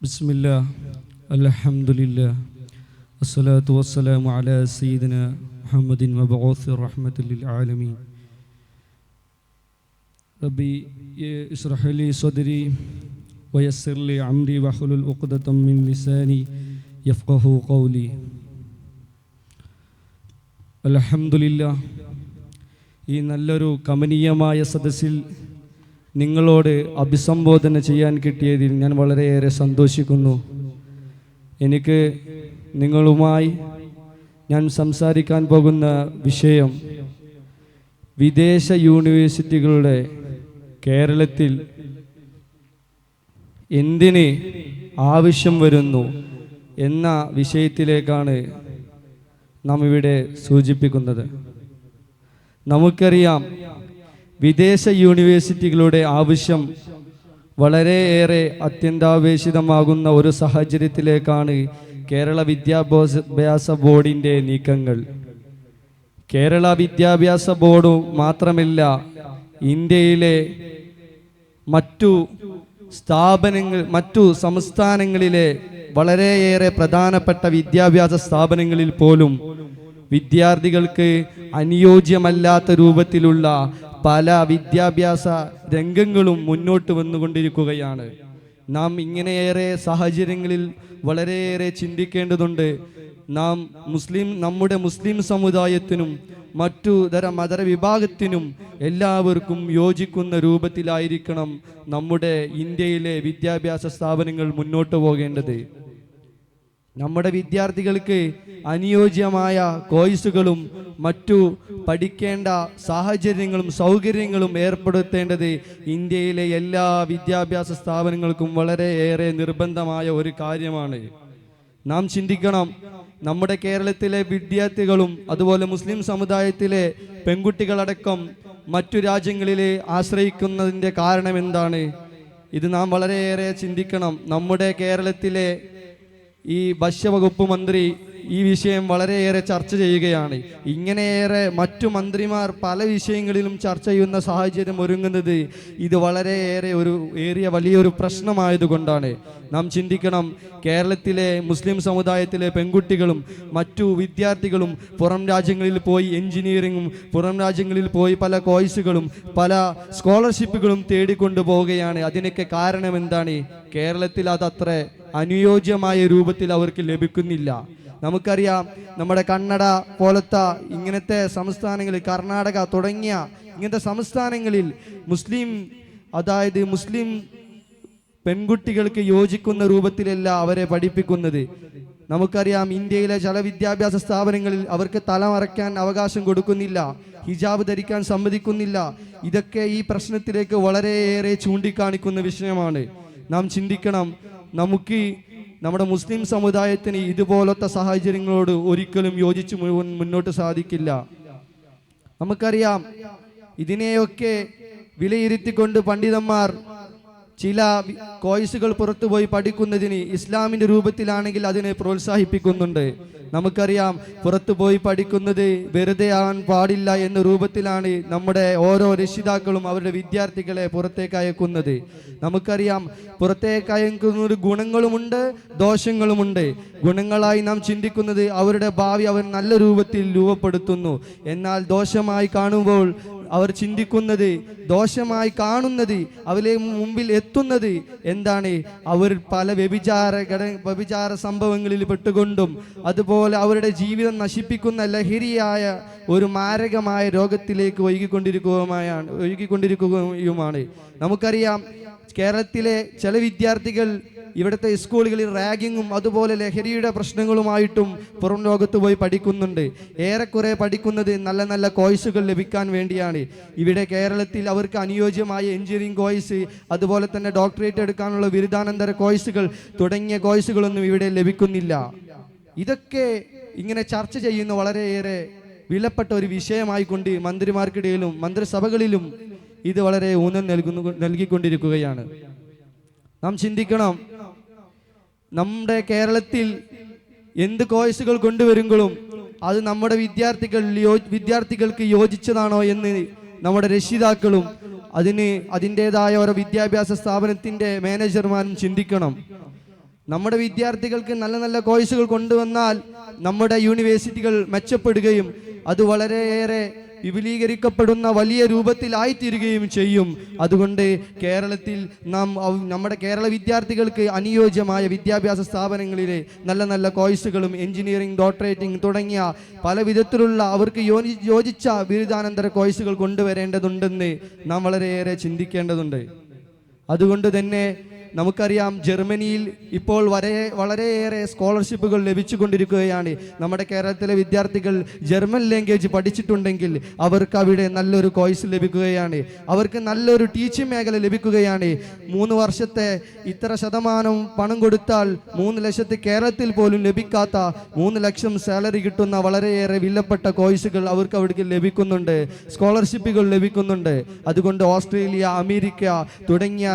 ബിസ്മില്ലാ അൽഹംദുലില്ലാ വസ്സലാത്തു വസ്സലാമു അലാ സയ്യിദിനാ മുഹമ്മദിൻ വബഊസ് റഹ്മത്തുൽ ലിൽ ആലമീൻ. റബ്ബി ഇശ്റഹ് ലി സദ്രി വയസ്സിർ ലി അംരി വഹ്ലുൽ ഉഖ്ദതം മിൻ ലിസാനി യഫ്ഖഹു ഖൗലി. അൽഹംദുലില്ലാ, ഈ നല്ലൊരു കമനീയമായ സദസ്സിൽ നിങ്ങളോട് അഭിസംബോധന ചെയ്യാൻ കിട്ടിയതിൽ ഞാൻ വളരെയേറെ സന്തോഷിക്കുന്നു. എനിക്ക് നിങ്ങളുമായി ഞാൻ സംസാരിക്കാൻ പോകുന്ന വിഷയം വിദേശ യൂണിവേഴ്സിറ്റികളുടെ കേരളത്തിൽ എന്തിന് ആവശ്യം വരുന്നു എന്ന വിഷയത്തിലേക്കാണ് നാം ഇവിടെ സൂചിപ്പിക്കുന്നത്. നമുക്കറിയാം, വിദേശ യൂണിവേഴ്സിറ്റികളുടെ ആവശ്യം വളരെയേറെ അത്യന്താപേക്ഷിതമാകുന്ന ഒരു സാഹചര്യത്തിലേക്കാണ് കേരള വിദ്യാഭ്യാസ ബോർഡിൻ്റെ നീക്കങ്ങൾ. കേരള വിദ്യാഭ്യാസ ബോർഡ് മാത്രമല്ല, ഇന്ത്യയിലെ മറ്റു സംസ്ഥാനങ്ങളിലെ വളരെയേറെ പ്രധാനപ്പെട്ട വിദ്യാഭ്യാസ സ്ഥാപനങ്ങളിൽ പോലും വിദ്യാർത്ഥികൾക്ക് അനുയോജ്യമല്ലാത്ത രൂപത്തിലുള്ള പല വിദ്യാഭ്യാസ രംഗങ്ങളും മുന്നോട്ട് വന്നുകൊണ്ടിരിക്കുകയാണ്. നാം ഇങ്ങനെയേറെ സാഹചര്യങ്ങളിൽ വളരെയേറെ ചിന്തിക്കേണ്ടതുണ്ട്. നമ്മുടെ മുസ്ലിം സമുദായത്തിനും മറ്റു മതര വിഭാഗത്തിനും എല്ലാവർക്കും യോജിക്കുന്ന രൂപത്തിലായിരിക്കണം നമ്മുടെ ഇന്ത്യയിലെ വിദ്യാഭ്യാസ സ്ഥാപനങ്ങൾ മുന്നോട്ട് പോകേണ്ടത്. നമ്മുടെ വിദ്യാർത്ഥികൾക്ക് അനുയോജ്യമായ കോഴ്സുകളും മറ്റു പഠിക്കേണ്ട സാഹചര്യങ്ങളും സൗകര്യങ്ങളും ഏർപ്പെടുത്തേണ്ടത് ഇന്ത്യയിലെ എല്ലാ വിദ്യാഭ്യാസ സ്ഥാപനങ്ങൾക്കും വളരെയേറെ നിർബന്ധമായ ഒരു കാര്യമാണ്. നാം ചിന്തിക്കണം, നമ്മുടെ കേരളത്തിലെ വിദ്യാർത്ഥികളും അതുപോലെ മുസ്ലിം സമുദായത്തിലെ പെൺകുട്ടികളടക്കം മറ്റു രാജ്യങ്ങളിലെ ആശ്രയിക്കുന്നതിൻ്റെ കാരണം എന്താണ്? ഇത് നാം വളരെയേറെ ചിന്തിക്കണം. നമ്മുടെ കേരളത്തിലെ ഈ ഭക്ഷ്യവകുപ്പ് മന്ത്രി ഈ വിഷയം വളരെയേറെ ചർച്ച ചെയ്യുകയാണ്. ഇങ്ങനെയേറെ മറ്റു മന്ത്രിമാർ പല വിഷയങ്ങളിലും ചർച്ച ചെയ്യുന്ന സാഹചര്യം ഒരുങ്ങുന്നത് ഇത് വളരെയേറെ വലിയൊരു പ്രശ്നമായതുകൊണ്ടാണ്. നാം ചിന്തിക്കണം, കേരളത്തിലെ മുസ്ലിം സമുദായത്തിലെ പെൺകുട്ടികളും മറ്റു വിദ്യാർത്ഥികളും പുറം രാജ്യങ്ങളിൽ പോയി എഞ്ചിനീയറിങ്ങും പുറം രാജ്യങ്ങളിൽ പോയി പല കോഴ്സുകളും പല സ്കോളർഷിപ്പുകളും തേടിക്കൊണ്ടു പോവുകയാണ്. അതിനൊക്കെ കാരണം എന്താണ്? കേരളത്തിൽ അതത്ര അനുയോജ്യമായ രൂപത്തിൽ അവർക്ക് ലഭിക്കുന്നില്ല. നമുക്കറിയാം, നമ്മുടെ കന്നഡ പോലത്തെ ഇങ്ങനത്തെ സംസ്ഥാനങ്ങളിൽ, കർണാടക തുടങ്ങിയ ഇങ്ങനത്തെ സംസ്ഥാനങ്ങളിൽ മുസ്ലിം പെൺകുട്ടികൾക്ക് യോജിക്കുന്ന രൂപത്തിലല്ല അവരെ പഠിപ്പിക്കുന്നത്. നമുക്കറിയാം, ഇന്ത്യയിലെ ചില വിദ്യാഭ്യാസ സ്ഥാപനങ്ങളിൽ അവർക്ക് തലമറയ്ക്കാൻ അവകാശം കൊടുക്കുന്നില്ല, ഹിജാബ് ധരിക്കാൻ സമ്മതിക്കുന്നില്ല. ഇതൊക്കെ ഈ പ്രശ്നത്തിലേക്ക് വളരെയേറെ ചൂണ്ടിക്കാണിക്കുന്ന വിഷയമാണ്. നാം ചിന്തിക്കണം, നമ്മുടെ മുസ്ലിം സമുദായത്തിന് ഇതുപോലത്തെ സാഹചര്യങ്ങളോട് ഒരിക്കലും യോജിച്ച് മുന്നോട്ട് സാധിക്കില്ല. നമുക്കറിയാം, ഇതിനെയൊക്കെ വിലയിരുത്തിക്കൊണ്ട് പണ്ഡിതന്മാർ ചില കോഴ്സുകൾ പുറത്തുപോയി പഠിക്കുന്നതിന് ഇസ്ലാമിൻ്റെ രൂപത്തിലാണെങ്കിൽ അതിനെ പ്രോത്സാഹിപ്പിക്കുന്നുണ്ട്. നമുക്കറിയാം, പുറത്തുപോയി പഠിക്കുന്നത് വെറുതെ ആവാൻ പാടില്ല എന്ന രൂപത്തിലാണ് നമ്മുടെ ഓരോ രക്ഷിതാക്കളും അവരുടെ വിദ്യാർത്ഥികളെ പുറത്തേക്ക് അയക്കുന്നത്. നമുക്കറിയാം, പുറത്തേക്ക് അയക്കുന്നത് ഗുണങ്ങളുമുണ്ട് ദോഷങ്ങളുമുണ്ട്. ഗുണങ്ങളായി നാം ചിന്തിക്കുന്നത് അവരുടെ ഭാവി അവർ നല്ല രൂപത്തിൽ രൂപപ്പെടുത്തുന്നു. എന്നാൽ ദോഷമായി കാണുമ്പോൾ അവർ ചിന്തിക്കുന്നത്, ദോഷമായി കാണുന്നത്, അവരെ മുമ്പിൽ എത്തുന്നത് എന്താണ്? അവർ പല വ്യഭിചാര സംഭവങ്ങളിൽ പെട്ടുകൊണ്ടും അതുപോലെ അവരുടെ ജീവിതം നശിപ്പിക്കുന്ന ലഹരിയായ ഒരു മാരകമായ രോഗത്തിലേക്ക് ഒഴുകിക്കൊണ്ടിരിക്കുകയുമാണ്. നമുക്കറിയാം, കേരളത്തിലെ ചില വിദ്യാർത്ഥികൾ ഇവിടുത്തെ സ്കൂളുകളിൽ റാഗിങ്ങും അതുപോലെ ലഹരിയുടെ പ്രശ്നങ്ങളുമായിട്ടും പുറം ലോകത്ത് പോയി പഠിക്കുന്നുണ്ട്. ഏറെക്കുറെ പഠിക്കുന്നത് നല്ല നല്ല കോഴ്സുകൾ ലഭിക്കാൻ വേണ്ടിയാണ്. ഇവിടെ കേരളത്തിൽ അവർക്ക് അനുയോജ്യമായ എഞ്ചിനീയറിംഗ് കോഴ്സ്, അതുപോലെ തന്നെ ഡോക്ടറേറ്റ് എടുക്കാനുള്ള ബിരുദാനന്തര കോഴ്സുകൾ തുടങ്ങിയ കോഴ്സുകളൊന്നും ഇവിടെ ലഭിക്കുന്നില്ല. ഇതൊക്കെ ഇങ്ങനെ ചർച്ച ചെയ്യുന്ന വളരെയേറെ വിലപ്പെട്ട ഒരു വിഷയമായിക്കൊണ്ട് മന്ത്രിമാർക്കിടയിലും മന്ത്രിസഭകളിലും ഇത് വളരെ ഊന്നൽ നൽകിക്കൊണ്ടിരിക്കുകയാണ്. നാം ചിന്തിക്കണം, നമ്മുടെ കേരളത്തിൽ എന്ത് കോഴ്സുകൾ കൊണ്ടുവരുമ്പോഴും അത് നമ്മുടെ വിദ്യാർത്ഥികൾക്ക് യോജിച്ചതാണോ എന്ന് നമ്മുടെ രക്ഷിതാക്കളും അതിൻ്റെതായ ഓരോ വിദ്യാഭ്യാസ സ്ഥാപനത്തിൻ്റെ മാനേജർമാരും ചിന്തിക്കണം. നമ്മുടെ വിദ്യാർത്ഥികൾക്ക് നല്ല നല്ല കോഴ്സുകൾ കൊണ്ടുവന്നാൽ നമ്മുടെ യൂണിവേഴ്സിറ്റികൾ മെച്ചപ്പെടുകയും അത് വളരെയേറെ വിപുലീകരിക്കപ്പെടുന്ന വലിയ രൂപത്തിലായിത്തീരുകയും ചെയ്യും. അതുകൊണ്ട് കേരളത്തിൽ നമ്മുടെ കേരള വിദ്യാർത്ഥികൾക്ക് അനുയോജ്യമായ വിദ്യാഭ്യാസ സ്ഥാപനങ്ങളിലെ നല്ല നല്ല കോഴ്സുകളും എഞ്ചിനീയറിംഗ്, ഡോക്ടറേറ്റിംഗ് തുടങ്ങിയ പല വിധത്തിലുള്ള അവർക്ക് യോജിച്ച ബിരുദാനന്തര കോഴ്സുകൾ കൊണ്ടുവരേണ്ടതുണ്ടെന്ന് നാം വളരെയേറെ ചിന്തിക്കേണ്ടതുണ്ട്. അതുകൊണ്ട് തന്നെ നമുക്കറിയാം, ജർമ്മനിയിൽ ഇപ്പോൾ വളരെയേറെ സ്കോളർഷിപ്പുകൾ ലഭിച്ചുകൊണ്ടിരിക്കുകയാണ്. നമ്മുടെ കേരളത്തിലെ വിദ്യാർത്ഥികൾ ജർമ്മൻ ലാംഗ്വേജ് പഠിച്ചിട്ടുണ്ടെങ്കിൽ അവർക്ക് അവിടെ നല്ലൊരു കോഴ്സ് ലഭിക്കുകയാണ്, അവർക്ക് നല്ലൊരു ടീച്ചിങ് മേഖല ലഭിക്കുകയാണ്. 3 വർഷത്തെ ഇത്ര ശതമാനം പണം കൊടുത്താൽ 3 ലക്ഷത്തിൽ കേരളത്തിൽ പോലും ലഭിക്കാത്ത 3 ലക്ഷം സാലറി കിട്ടുന്ന വളരെയേറെ വിലപ്പെട്ട കോഴ്സുകൾ അവർക്ക് അവിടേക്ക് ലഭിക്കുന്നുണ്ട്, സ്കോളർഷിപ്പുകൾ ലഭിക്കുന്നുണ്ട്. അതുകൊണ്ട് ഓസ്ട്രേലിയ, അമേരിക്ക തുടങ്ങിയ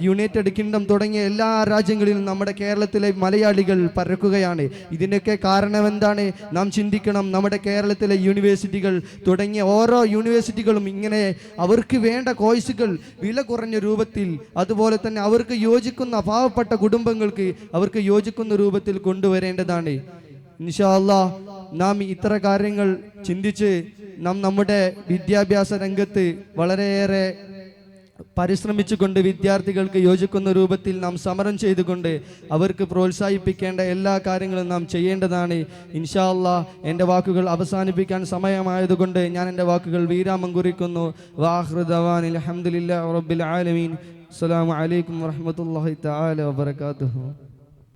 യുണൈറ്റഡ് കിങ്ഡം തുടങ്ങിയ എല്ലാ രാജ്യങ്ങളിലും നമ്മുടെ കേരളത്തിലെ മലയാളികൾ പരക്കുകയാണ്. ഇതിനൊക്കെ കാരണം എന്താണ്? നാം ചിന്തിക്കണം. നമ്മുടെ കേരളത്തിലെ യൂണിവേഴ്സിറ്റികൾ തുടങ്ങിയ ഓരോ യൂണിവേഴ്സിറ്റികളും ഇങ്ങനെ അവർക്ക് വേണ്ട കോഴ്സുകൾ വില കുറഞ്ഞ രൂപത്തിൽ, അതുപോലെ തന്നെ അവർക്ക് യോജിക്കുന്ന പാവപ്പെട്ട കുടുംബങ്ങൾക്ക് അവർക്ക് യോജിക്കുന്ന രൂപത്തിൽ കൊണ്ടുവരേണ്ടതാണ്. ഇൻഷാ അല്ലാഹ് നാം ഇത്ര കാര്യങ്ങൾ ചിന്തിച്ച് നമ്മുടെ വിദ്യാഭ്യാസ രംഗത്ത് വളരെയേറെ പരിശ്രമിച്ചുകൊണ്ട് വിദ്യാർത്ഥികൾക്ക് യോജിക്കുന്ന രൂപത്തിൽ നാം സമരം ചെയ്തുകൊണ്ട് അവർക്ക് പ്രോത്സാഹിപ്പിക്കേണ്ട എല്ലാ കാര്യങ്ങളും നാം ചെയ്യേണ്ടതാണ്. ഇൻഷാ അല്ലാഹ് എൻ്റെ വാക്കുകൾ അവസാനിപ്പിക്കാൻ സമയമായതുകൊണ്ട് ഞാൻ എൻ്റെ വാക്കുകൾ വിരാമം കുറിക്കുന്നു. വാഖിറു ദഅവാനിൽ ഹംദുലില്ലാഹി റബ്ബിൽ ആലമീൻ. അസ്സലാമു അലൈക്കും വറഹ്മത്തുള്ളാഹി തആല വബറകാതുഹു.